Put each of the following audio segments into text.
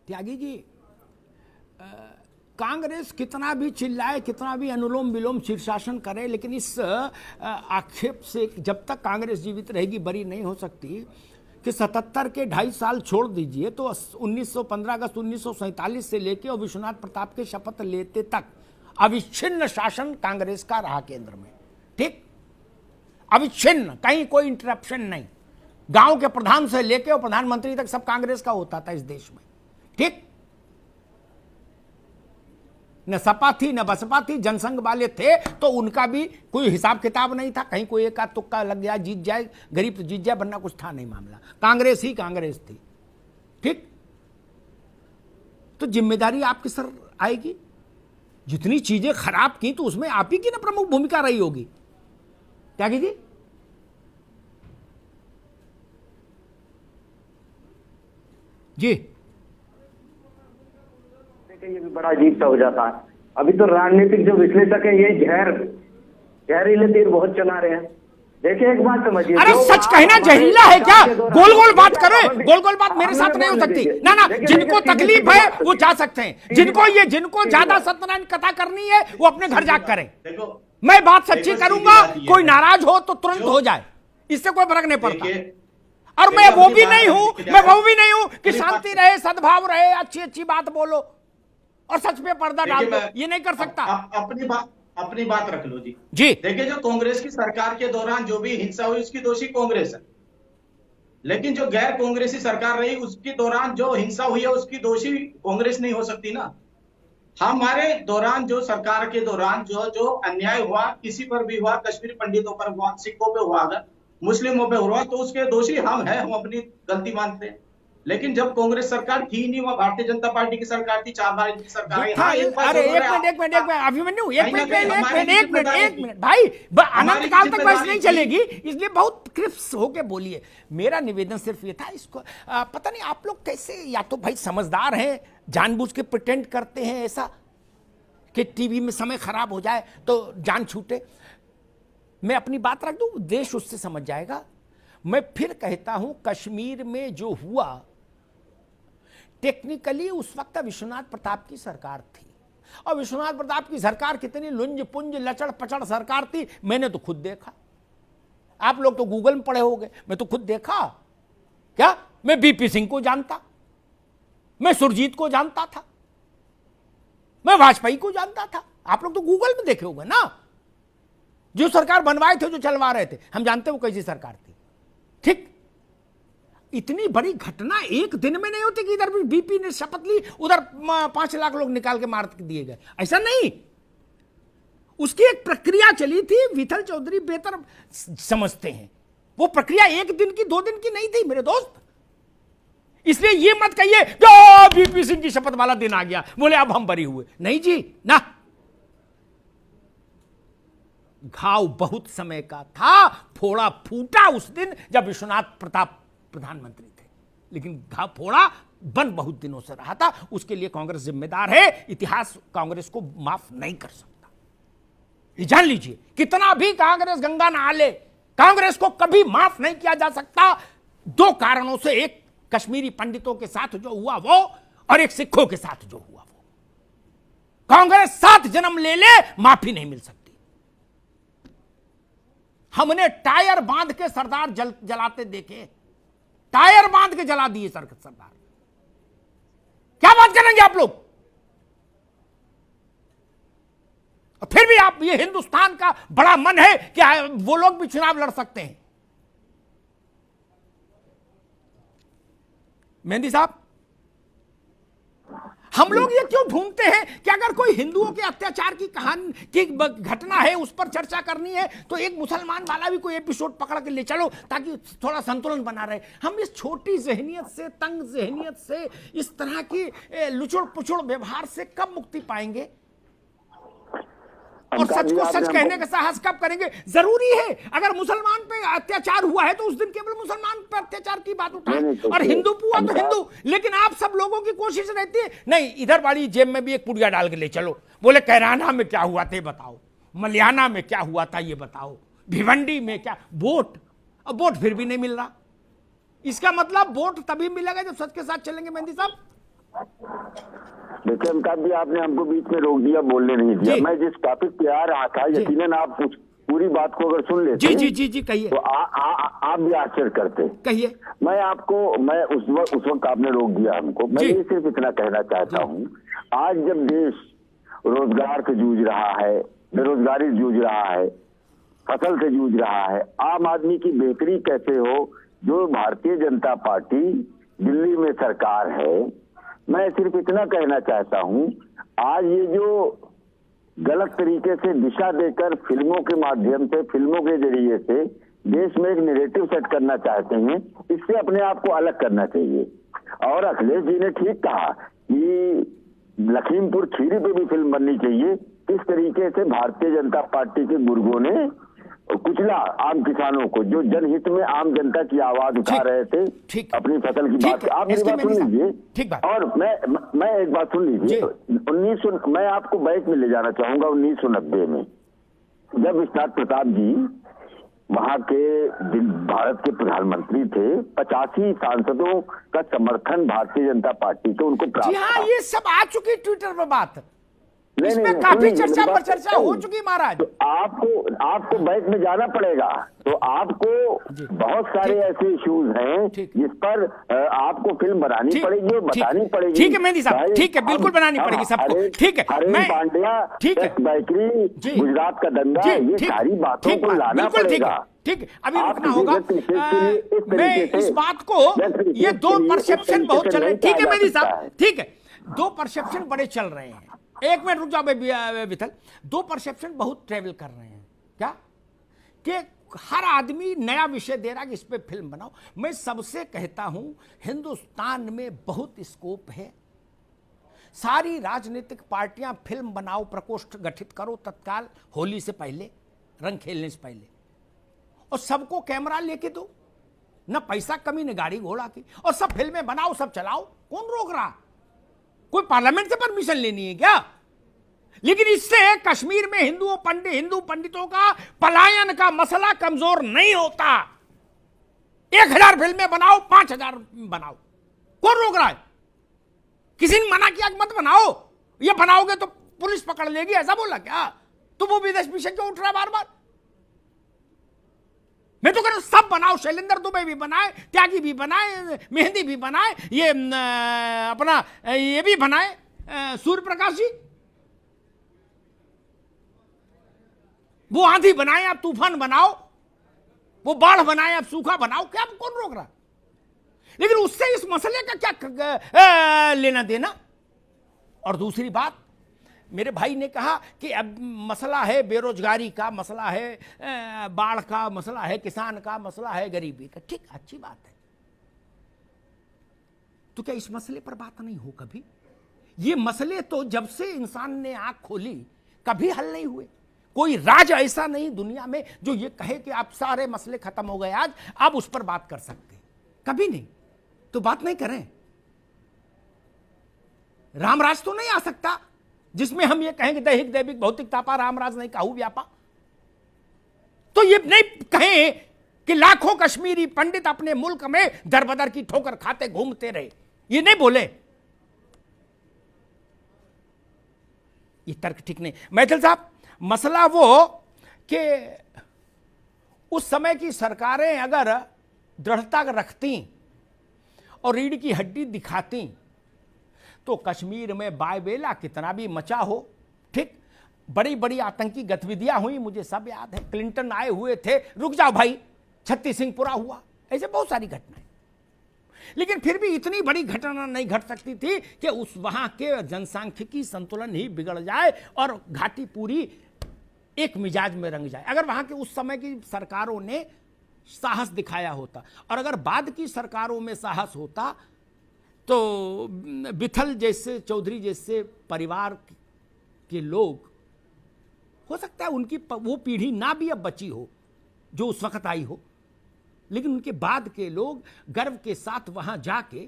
त्यागी जी, कांग्रेस कितना भी चिल्लाए, कितना भी अनुलोम विलोम शीर्षासन करे, लेकिन इस आक्षेप से जब तक कांग्रेस जीवित रहेगी बरी नहीं हो सकती कि 77 के 2.5 साल छोड़ दीजिए तो 15 अगस्त 1947 से लेके और विश्वनाथ प्रताप के शपथ लेते तक अविच्छिन्न शासन कांग्रेस का रहा केंद्र में। ठीक, अविच्छिन्न, कहीं कोई इंटरप्शन नहीं। गांव के प्रधान से लेके और प्रधानमंत्री तक सब कांग्रेस का होता था इस देश में। ठीक, न सपा थी न बसपा थी, जनसंघ वाले थे तो उनका भी कोई हिसाब किताब नहीं था, कहीं कोई एक तुक्का लग गया, जीत जाए, गरीब तो जीत जाए, वरना कुछ था नहीं मामला। कांग्रेस ही कांग्रेस थी। ठीक, तो जिम्मेदारी आपके सर आएगी। जितनी चीजें खराब की तो उसमें आप ही की ना प्रमुख भूमिका रही होगी। त्यागी जी, जी ये भी बड़ा अजीब सा हो जाता है। अभी तो राजनीतिक जो विश्लेषक है ये जहरीले तीर बहुत चला रहे हैं। देखिए एक बात समझिए, अरे सच कहना जहरीला है क्या? गोल गोल बात करे, गोल गोल बात मेरे साथ नहीं हो सकती ना ना। जिनको तकलीफ है वो जा सकते हैं, जिनको ज्यादा सत्यनारायण कथा करनी है वो अपने घर जाकर करें। मैं बात सच्ची करूंगा, कोई नाराज हो तो तुरंत हो जाए, इससे कोई फर्क नहीं पड़ता। और मैं वो भी नहीं हूं कि शांति रहे, सद्भाव रहे, अच्छी अच्छी बात बोलो और सच पे पर्दा डाल दो, ये नहीं कर सकता। अपनी बात रख लो जी। देखिए, जो कांग्रेस की सरकार के दौरान जो भी हिंसा हुई उसकी दोषी कांग्रेस है, लेकिन जो गैर कांग्रेसी सरकार रही उसके दौरान जो हिंसा हुई है उसकी दोषी कांग्रेस नहीं हो सकती ना। हमारे दौरान जो सरकार के दौरान जो अन्याय हुआ, किसी पर भी हुआ, कश्मीरी पंडितों पर हुआ, सिखों पे हुआ, अगर मुस्लिमों पे हुआ तो उसके दोषी हम अपनी गलती मानते हैं। लेकिन जब कांग्रेस सरकार थी नहीं, वह भारतीय जनता पार्टी की सरकार थी, 4 बार की सरकार है। अरे एक मिनट अभिमन्यु, एक मिनट भाई, अनंत काल तक बहस नहीं चलेगी, इसलिए बहुत क्रिप्स होके बोलिए। मेरा निवेदन सिर्फ ये था, इसको पता नहीं आप लोग कैसे, या तो भाई समझदार हैं, जानबूझ के प्रिटेंड करते हैं ऐसा कि टीवी में समय खराब हो जाए तो जान छूटे। मैं अपनी बात रख दूं, देश उससे समझ जाएगा। मैं फिर कहता हूं, कश्मीर में जो हुआ टेक्निकली उस वक्त विश्वनाथ प्रताप की सरकार थी, और विश्वनाथ प्रताप की सरकार कितनी लुंज पुंज लचड़ पचड़ सरकार थी मैंने तो खुद देखा। आप लोग तो गूगल में पढ़े होंगे, मैं तो खुद देखा। क्या मैं बीपी सिंह को जानता, मैं सुरजीत को जानता था, मैं वाजपेयी को जानता था। आप लोग तो गूगल में देखे होंगे ना, जो सरकार बनवाए थे, जो चलवा रहे थे, हम जानते वो कैसी सरकार थी। ठीक, इतनी बड़ी घटना एक दिन में नहीं होती कि इधर भी बीपी ने शपथ ली, उधर 5 लाख लोग निकाल के मार दिए गए, ऐसा नहीं। उसकी एक प्रक्रिया चली थी, विठल चौधरी बेहतर समझते हैं। वो प्रक्रिया 1 दिन की 2 दिन की नहीं थी मेरे दोस्त। इसलिए ये मत कहिए कि बीपी सिंह की शपथ वाला दिन आ गया, बोले अब हम बरी हुए। नहीं जी ना, घाव बहुत समय का था, फोड़ा फूटा उस दिन जब विश्वनाथ प्रताप प्रधानमंत्री थे, लेकिन घाव फोड़ा बन बहुत दिनों से रहा था। उसके लिए कांग्रेस जिम्मेदार है, इतिहास कांग्रेस को माफ नहीं कर सकता, ये जान लीजिए। कितना भी कांग्रेस गंगा नहा ले, कांग्रेस को कभी माफ नहीं किया जा सकता। 2 कारणों से, एक कश्मीरी पंडितों के साथ जो हुआ वो, और एक सिखों के साथ जो हुआ वो। कांग्रेस 7 जन्म ले ले, माफी नहीं मिल सकती। हमने टायर बांध के सरदार जलाते देखे, टायर बांध के जला दिए सरदार। क्या बात करेंगे आप लोग? और फिर भी आप, ये हिंदुस्तान का बड़ा मन है कि वो लोग भी चुनाव लड़ सकते हैं। मेहंदी साहब, हम लोग ये क्यों ढूंढते हैं कि अगर कोई हिंदुओं के अत्याचार की कहानी की घटना है, उस पर चर्चा करनी है, तो एक मुसलमान वाला भी कोई एपिसोड पकड़ के ले चलो ताकि थोड़ा संतुलन बना रहे। हम इस छोटी जहनियत से, तंग जहनियत से, इस तरह की लुचुड़ पुचुड़ व्यवहार से कब मुक्ति पाएंगे? और सच को सच कहने का साहस कब करेंगे? जरूरी है, अगर मुसलमान पे अत्याचार हुआ है तो उस दिन केवल मुसलमान पे अत्याचार की बात उठाएं, और हिंदू हुआ तो हिंदू। लेकिन आप सब लोगों की कोशिश रहती है, नहीं इधर वाली जेब में भी एक पुड़िया डाल के ले चलो। बोले कैराना में क्या हुआ था बताओ, मलियाना में क्या हुआ था ये बताओ, भिवंडी में क्या, वोट, अब वोट फिर भी नहीं मिल रहा। इसका मतलब वोट तभी मिलेगा जब सच के साथ चलेंगे। मेहंदी साहब, देखिए अमिताभ जी, आपने हमको बीच में रोक दिया, बोलने नहीं दिया। जी। मैं जिस टॉपिक पे आ रहा था, जी। यकीनन आप पूरी बात को अगर सुन लेते जी जी जी जी कहिए, तो आप भी आश्चर्य करते। कहिए। मैं उस वक्त आपने रोक दिया हमको। मैं जी। ये सिर्फ इतना कहना चाहता हूँ, आज जब देश रोजगार से जूझ रहा है, बेरोजगारी से जूझ रहा है, फसल से जूझ रहा है, आम आदमी की बेहतरी कैसे हो, जो भारतीय जनता पार्टी दिल्ली में सरकार है, मैं सिर्फ इतना कहना चाहता हूँ, आज ये जो गलत तरीके से दिशा देकर फिल्मों के माध्यम से, फिल्मों के जरिए से देश में एक नैरेटिव सेट करना चाहते हैं, इससे अपने आप को अलग करना चाहिए। और अखिलेश जी ने ठीक कहा कि लखीमपुर खीरी पे भी फिल्म बननी चाहिए। किस तरीके से भारतीय जनता पार्टी के बुजुर्गों ने कुचला आम किसानों को, जो जनहित में आम जनता की आवाज उठा रहे थे, अपनी फसल की बात। आप मेरी बात सुन लीजिए, और मैं एक बात सुन लीजिए। 1900 मैं आपको बैक में ले जाना चाहूंगा 1990 में, जब विश्वनाथ प्रताप जी वहां के भारत के प्रधानमंत्री थे, 85 सांसदों का समर्थन भारतीय जनता पार्टी को उनको प्राप्त जी हाँ, था। ये सब आ चुकी ट्विटर पर बात, नहीं, इसमें नहीं, काफी सुनिए, चर्चा मेरी पर बात चर्चा हो चुकी महाराज। तो आपको बैक में जाना पड़ेगा। तो आपको बहुत सारे ऐसे इश्यूज हैं जिस पर आपको फिल्म बनानी पड़ेगी और बतानी पड़ेगी। ठीक है मेहंदी साहब, ठीक है, बिल्कुल बनानी पड़ेगी सबको। ठीक है, मैं पांड्या, बैकरी, गुजरात का दंगा, ये सारी बातों को लाना पड़ेगा। ठीक है, अभी रुकना होगा। मैं इस बात को, ये दो परसेप्शन बहुत चल रहे हैं। ठीक है मेहंदी साहब, ठीक है, दो परसेप्शन बड़े चल रहे हैं। एक मिनट रुक जाओ विथल, दो परसेप्शन बहुत ट्रेवल कर रहे हैं। क्या कि हर आदमी नया विषय दे रहा है कि इस पे फिल्म बनाओ। मैं सबसे कहता हूं, हिंदुस्तान में बहुत स्कोप है। सारी राजनीतिक पार्टियां फिल्म बनाओ, प्रकोष्ठ गठित करो तत्काल, होली से पहले, रंग खेलने से पहले, और सबको कैमरा लेके दो, न पैसा कमी न गाड़ी घोड़ा की, और सब फिल्में बनाओ, सब चलाओ। कौन रोक रहा? कोई पार्लियामेंट से परमिशन लेनी है क्या? लेकिन इससे कश्मीर में हिंदू पंडितों का पलायन का मसला कमजोर नहीं होता। 1000 फिल्में बनाओ, 5000 बनाओ, कौन रोक रहा है? किसी ने मना किया कि मत बनाओ, ये बनाओगे तो पुलिस पकड़ लेगी, ऐसा बोला क्या? तो वो विदेश मिशन क्यों उठ रहा है बार बार? मैं तो कह रहा हूं सब बनाओ, शैलेंद्र दुबे भी बनाए, त्यागी भी बनाए, मेहंदी भी बनाए, ये अपना ये भी बनाए, सूर्य प्रकाश जी, वो आंधी बनाए, आप तूफान बनाओ, वो बाढ़ बनाए, आप सूखा बनाओ, क्या कौन रोक रहा? लेकिन उससे इस मसले का क्या लेना देना? और दूसरी बात, मेरे भाई ने कहा कि अब मसला है बेरोजगारी का, मसला है बाढ़ का, मसला है किसान का, मसला है गरीबी का। ठीक, अच्छी बात है, तो क्या इस मसले पर बात नहीं हो कभी? ये मसले तो जब से इंसान ने आंख खोली कभी हल नहीं हुए। कोई राज्य ऐसा नहीं दुनिया में जो ये कहे कि आप सारे मसले खत्म हो गए, आज आप उस पर बात कर सकते, कभी नहीं। तो बात नहीं करें। रामराज तो नहीं आ सकता जिसमें हम ये कहेंगे दैहिक दैविक भौतिक तापा, रामराज नहीं कहू व्यापा। तो ये नहीं कहें कि लाखों कश्मीरी पंडित अपने मुल्क में दरबदर की ठोकर खाते घूमते रहे, ये नहीं बोले। ये तर्क ठीक नहीं। मैथिल साहब, मसला वो कि उस समय की सरकारें अगर दृढ़ता रखती और रीढ़ की हड्डी दिखाती तो कश्मीर में बायबेला कितना भी मचा हो, ठीक, बड़ी बड़ी आतंकी गतिविधियां हुई, मुझे सब याद है। क्लिंटन आए हुए थे, रुक जाओ भाई, छत्तीस सिंह पूरा हुआ, ऐसे बहुत सारी घटनाएं। लेकिन फिर भी इतनी बड़ी घटना नहीं घट सकती थी कि उस वहां के जनसांख्यिकी संतुलन ही बिगड़ जाए और घाटी पूरी एक मिजाज में रंग जाए। अगर वहां के उस समय की सरकारों ने साहस दिखाया होता, और अगर बाद की सरकारों में साहस होता, तो विथल जैसे, चौधरी जैसे परिवार के लोग, हो सकता है उनकी वो पीढ़ी ना भी अब बची हो जो उस वक्त आई हो, लेकिन उनके बाद के लोग गर्व के साथ वहां जाके,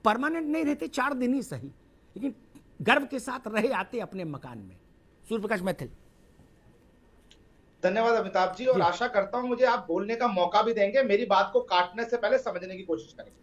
परमानेंट नहीं रहते, 4 दिन ही सही, लेकिन गर्व के साथ रहे आते अपने मकान में। सूर्य प्रकाश मैथिल। धन्यवाद अमिताभ जी, और आशा करता हूं मुझे आप बोलने का मौका भी देंगे, मेरी बात को काटने से पहले समझने की कोशिश करेंगे।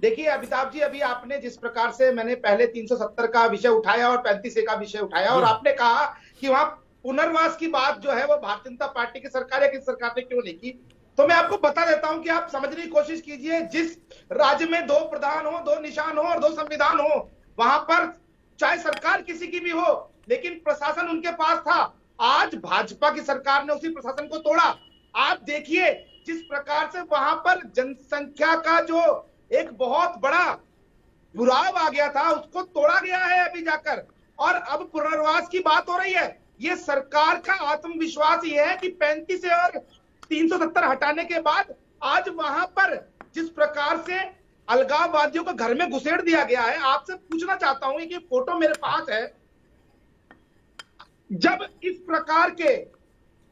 देखिए अमिताभ जी, अभी आपने जिस प्रकार से, मैंने पहले 370 का विषय उठाया और 35A का विषय उठाया, और आपने कहा कि वहां पुनर्वास की बात जो है वो भारतीय जनता पार्टी की सरकार या किस सरकार ने क्यों नहीं की, तो मैं आपको बता देता हूं कि आप समझने की कोशिश कीजिए। जिस राज्य में 2 प्रधान हो, 2 निशान हो और 2 संविधान हो, वहां पर चाहे सरकार किसी की भी हो, लेकिन प्रशासन उनके पास था। आज भाजपा की सरकार ने उसी प्रशासन को तोड़ा। आप देखिए जिस प्रकार से वहां पर जनसंख्या का जो एक बहुत बड़ा जुड़ाव आ गया था, उसको तोड़ा गया है अभी जाकर, और अब पुनर्वास की बात हो रही है। ये सरकार का आत्मविश्वास ये है कि 35 और 370 हटाने के बाद आज वहां पर जिस प्रकार से अलगाववादियों को घर में घुसेड़ दिया गया है। आपसे पूछना चाहता हूं कि फोटो मेरे पास है, जब इस प्रकार के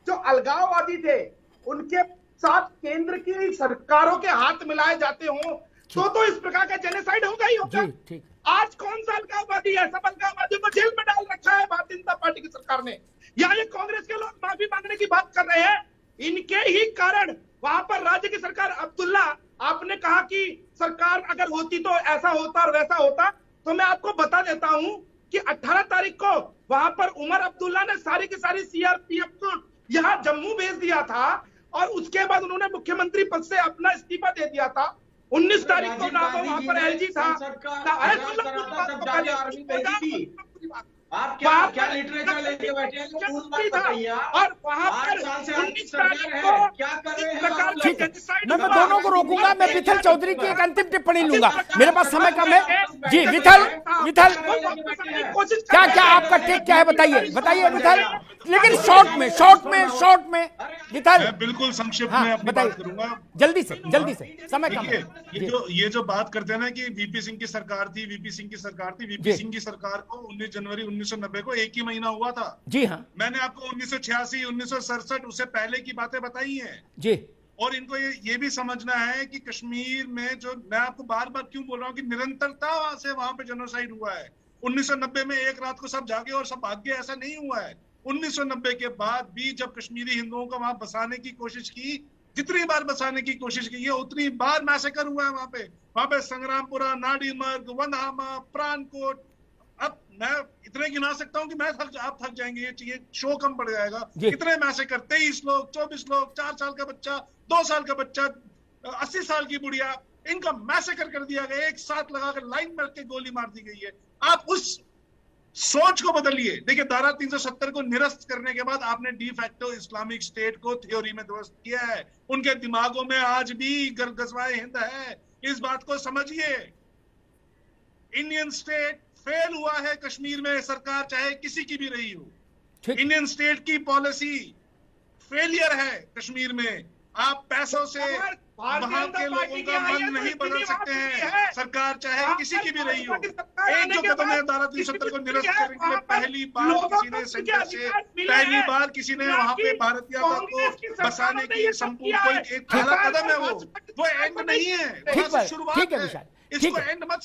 जो अलगाववादी थे उनके साथ केंद्र की सरकारों के हाथ मिलाए जाते हों, तो इस प्रकार का जेनोसाइड होगा ही होगा। ठीक। आज कौन सा अलगाववादी है? सब अलगाववादियों को जेल में डाल रखा है भारतीय जनता पार्टी की सरकार ने। या ये कांग्रेस के लोग माफी मांगने की बात कर रहे हैं, इनके ही कारण वहां पर राज्य की सरकार। अब्दुल्ला, आपने कहा कि सरकार अगर होती तो ऐसा होता और वैसा होता, तो मैं आपको बता देता हूं कि 18 तारीख को वहां पर उमर अब्दुल्ला ने सारी की सारी सीआरपीएफ को यहां जम्मू भेज दिया था, और उसके बाद उन्होंने मुख्यमंत्री पद से अपना इस्तीफा दे दिया था। 19 तारीख को ना तो वहां पर एलजी था, आप क्या लिटरेचर लेके बैठे हैं? और वहां पर 19 तारीख को क्या कर रहे हैं? ठीक है, मैं दोनों को रोकूंगा। मैं विठल चौधरी की एक अंतिम टिप्पणी लूंगा, मेरे पास समय कम है। जी विठल, क्या आपका टेक क्या है, बताइए विठल, लेकिन शॉर्ट में विठल। मैं बिल्कुल संक्षिप्त में अपनी बात करूंगा, जल्दी से, समय कम है। ये जो बात करते हैं ना कि वीपी सिंह की सरकार थी, वीपी सिंह की सरकार को 19 जनवरी 1990 को एक ही महीना हुआ था। जी हाँ, मैंने आपको 1986, 1967 उससे पहले की बातें बताई हैं जी। और इनको ये भी समझना है कि कश्मीर में जो, मैं आपको बार बार क्यों बोल रहा हूँ कि निरंतरता से वहां पे जेनोसाइड हुआ है। 1990 में एक रात को सब जागे और सब भाग गए, ऐसा नहीं हुआ है। 1990 के बाद भी जब कश्मीरी हिंदुओं को वहां बसाने की कोशिश की, जितनी बार बसाने की कोशिश की है उतनी बार मैसेकर हुआ है वहां पे संग्रामपुरा, नाडीमर्ग, वंदहामा, प्राणकोट। अब मैं इतने गिना सकता हूं कि आप थक जाएंगे, ये शो कम पड़ जाएगा। कितने मैसेकर, 23 लोग, 24 लोग, 4 साल का बच्चा, 2 साल का बच्चा, 80 साल की बुढ़िया, इनका मैसेकर कर दिया गया, एक साथ लगाकर लाइन में के गोली मार दी गई है। आप उस सोच को बदलिए। देखिए, धारा 370 को निरस्त करने के बाद आपने डी फैक्टो इस्लामिक स्टेट को थ्योरी में ध्वस्त किया है। उनके दिमागों में आज भी गजवाए हिंद है, इस बात को समझिए। इंडियन स्टेट फेल हुआ है कश्मीर में, सरकार चाहे किसी की भी रही हो। इंडियन स्टेट की पॉलिसी फेलियर है कश्मीर में। आप पैसों से वहां के लोगों का मन नहीं बदल सकते हैं, सरकार चाहे किसी की भी रही हो। एक जो कदम है धारा 370 को निरस्त करने के लिए, पहली बार किसी ने वहां पे भारतीय को बसाने की संपूर्ण कोई एक पहला कदम है, वो एंड नहीं है, शुरुआत है। इसको एंड मत